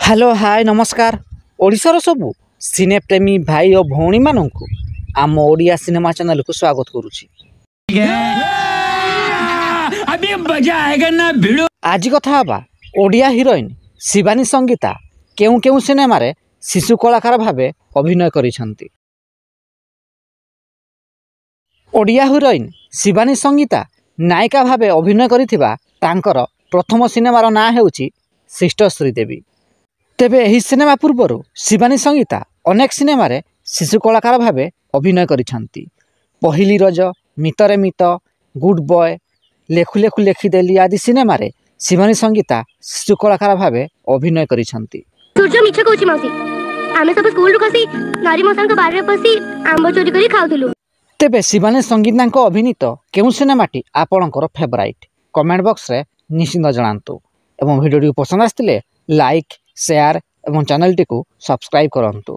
Hello hi नमस्कार ओडिशार सबू सिनेप्रेमी भाई और भौणी मानू आम ओडिया सिनेमा चैनल को स्वागत करुछि। अभी मजा आएगा ना भिड़ो। आज कथा हबा ओडिया हिरोइन शिवानी संगीता केउ केउ सिनेमा रे शिशु कलाकार भावे अभिनय करिसंती। ओडिया हिरोइन शिवानी संगीता नायिका भावे अभिनय करिथिबा तांकर प्रथम सिनेमार नाँ हेउछि सिस्टर श्रीदेवी। तेबे एही सिनेमा पूर्वर शिवानी संगीता अनेक सिनेमा रे शिशु कलाकार भावे अभिनय करिसंती। पहिली रज, मितरे मित, गुड बॉय, लेखु लेखु लेखिदेली आदि सिनेमा रे शिवानी संगीता शिशु कलाकार भावे अभिनय करिसंती। सूर्य मिछ कहूची मासी आमे सब स्कूल रु खसी नारी मसान को बारे पसी आंब चोरी करी खाउथुलु। तेबे शिवानी संगीता अभिनीत केउ सिनेमाटी आपणकर फेवराइट कमेंट बॉक्स रे निश्चिंत जणांतु एवं वीडियो पसंद आस्तिले लाइक शेयर एवं चैनल टी को सब्सक्राइब करंतु।